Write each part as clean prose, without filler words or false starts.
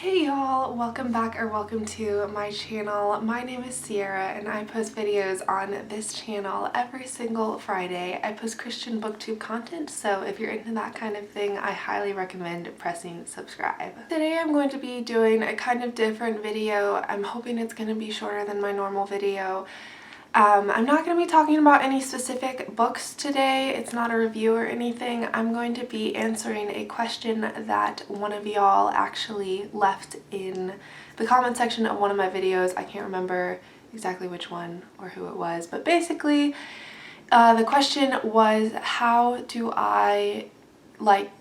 Hey y'all, welcome back or welcome to my channel. My name is Sierra and I post videos on this channel every single Friday. I post Christian booktube content, so if you're into that kind of thing, I highly recommend pressing subscribe. Today I'm going to be doing a kind of different video. I'm hoping it's going to be shorter than my normal video. I'm not going to be talking about any specific books today. It's not a review or anything. I'm going to be answering a question that one of y'all actually left in the comment section of one of my videos. I can't remember exactly which one or who it was, but basically the question was, how do I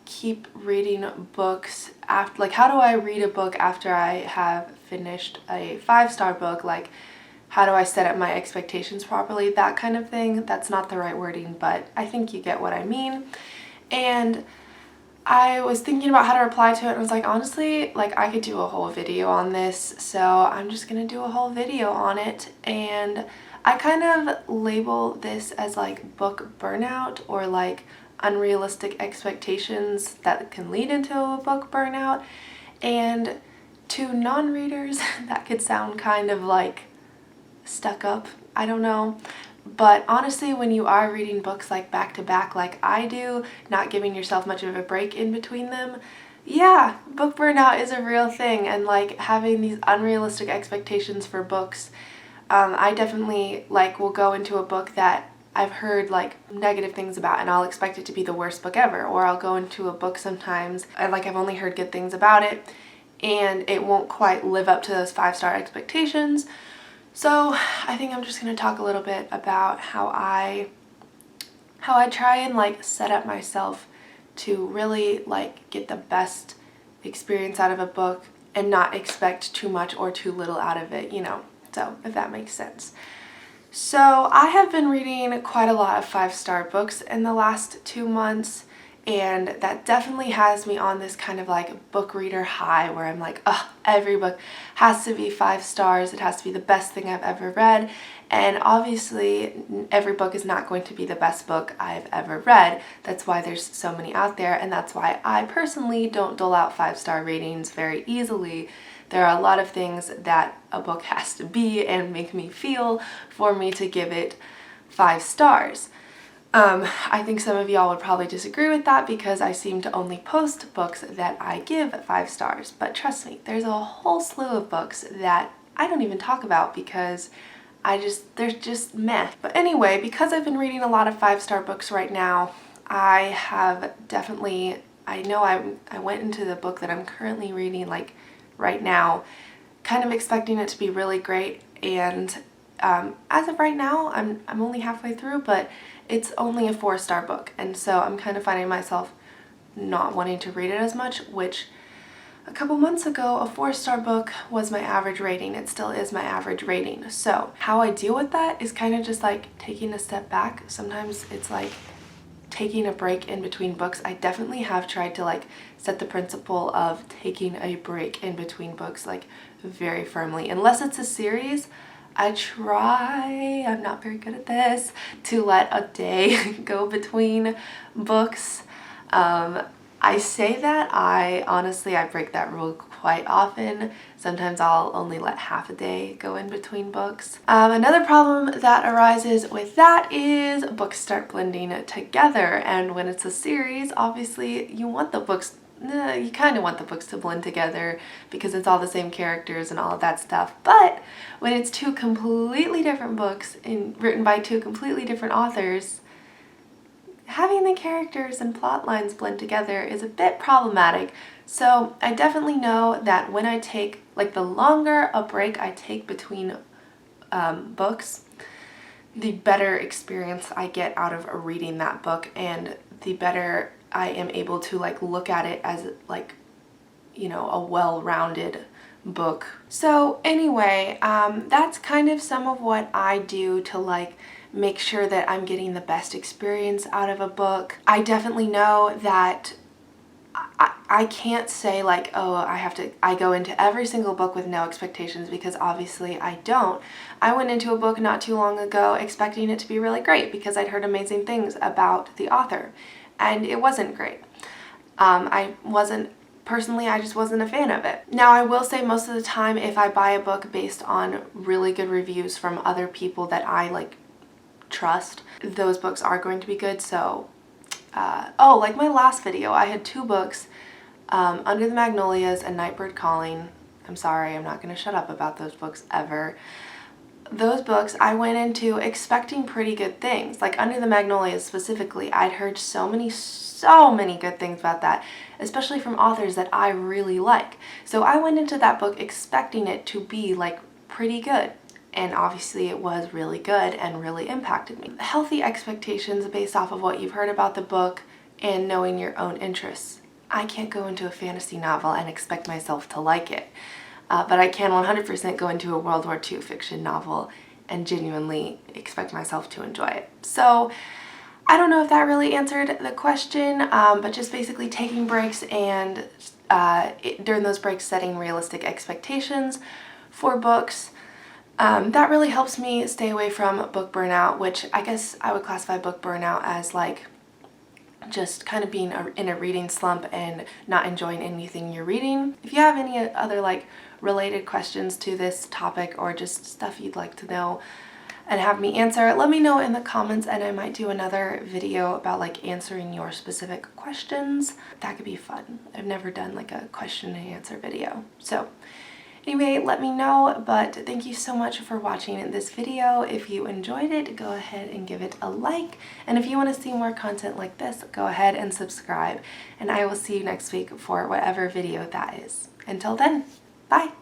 keep reading books after, how do I read a book after I have finished a 5-star book? How do I set up my expectations properly? That kind of thing. That's not the right wording, but I think you get what I mean. And I was thinking about how to reply to it and I was like, honestly, I could do a whole video on this, so I'm just gonna do a whole video on it. And I kind of label this as book burnout, or unrealistic expectations that can lead into a book burnout. And to non-readers, that could sound kind of stuck up, I don't know, but honestly, when you are reading books back to back like I do, not giving yourself much of a break in between them, yeah, book burnout is a real thing. And having these unrealistic expectations for books, I definitely will go into a book that I've heard negative things about and I'll expect it to be the worst book ever, or I'll go into a book sometimes and I've only heard good things about it and it won't quite live up to those 5-star expectations. So I think I'm just going to talk a little bit about how I try and set up myself to really get the best experience out of a book and not expect too much or too little out of it, so if that makes sense. So I have been reading quite a lot of 5-star books in the last 2 months, and that definitely has me on this kind of book reader high where I'm every book has to be 5 stars. It has to be the best thing I've ever read. And obviously every book is not going to be the best book I've ever read. That's why there's so many out there, and that's why I personally don't dole out 5-star ratings very easily. There are a lot of things that a book has to be and make me feel for me to give it 5 stars. I think some of y'all would probably disagree with that because I seem to only post books that I give 5 stars, but trust me, there's a whole slew of books that I don't even talk about because they're just meh. But anyway, because I've been reading a lot of 5-star books right now, I have definitely, I went into the book that I'm currently reading right now kind of expecting it to be really great, and as of right now, I'm only halfway through, but it's only a 4-star book, and so I'm kind of finding myself not wanting to read it as much, which a couple months ago, a 4-star book was my average rating. It still is my average rating. So how I deal with that is kind of just taking a step back. Sometimes it's taking a break in between books. I definitely have tried to set the principle of taking a break in between books very firmly. Unless it's a series, I try, I'm not very good at this, to let a day go between books. I say that, I break that rule quite often. Sometimes I'll only let half a day go in between books. Another problem that arises with that is books start blending together, and when it's a series, obviously you want the books you kind of want the books to blend together because it's all the same characters and all of that stuff. But when it's 2 completely different books written by 2 completely different authors, having the characters and plot lines blend together is a bit problematic. So I definitely know that when I take, the longer a break I take between books, the better experience I get out of reading that book, and the better I am able to look at it as a well-rounded book. So anyway, that's kind of some of what I do to make sure that I'm getting the best experience out of a book. I definitely know that I can't say oh, I go into every single book with no expectations, because obviously I don't. I went into a book not too long ago expecting it to be really great because I'd heard amazing things about the author, and it wasn't great. I wasn't personally, I just wasn't a fan of it. Now, I will say most of the time if I buy a book based on really good reviews from other people that I like trust, those books are going to be good. So, oh, like my last video, I had 2 books, Under the Magnolias and Nightbird Calling. I'm sorry, I'm not going to shut up about those books ever. Those books I went into expecting pretty good things. Like Under the Magnolias specifically, I'd heard so many good things about that, especially from authors that I really like. So I went into that book expecting it to be like pretty good. And obviously it was really good and really impacted me. Healthy expectations based off of what you've heard about the book and knowing your own interests. I can't go into a fantasy novel and expect myself to like it. But I can 100% go into a World War II fiction novel and genuinely expect myself to enjoy it. So I don't know if that really answered the question, but just basically taking breaks and during those breaks setting realistic expectations for books. That really helps me stay away from book burnout, which I guess I would classify book burnout as like just kind of being in a reading slump and not enjoying anything you're reading. If you have any other like related questions to this topic or just stuff you'd like to know and have me answer, let me know in the comments and I might do another video about like answering your specific questions. That could be fun. I've never done like a question and answer video. So anyway, let me know, but thank you so much for watching this video. If you enjoyed it, go ahead and give it a like. And if you want to see more content like this, go ahead and subscribe. And I will see you next week for whatever video that is. Until then, bye!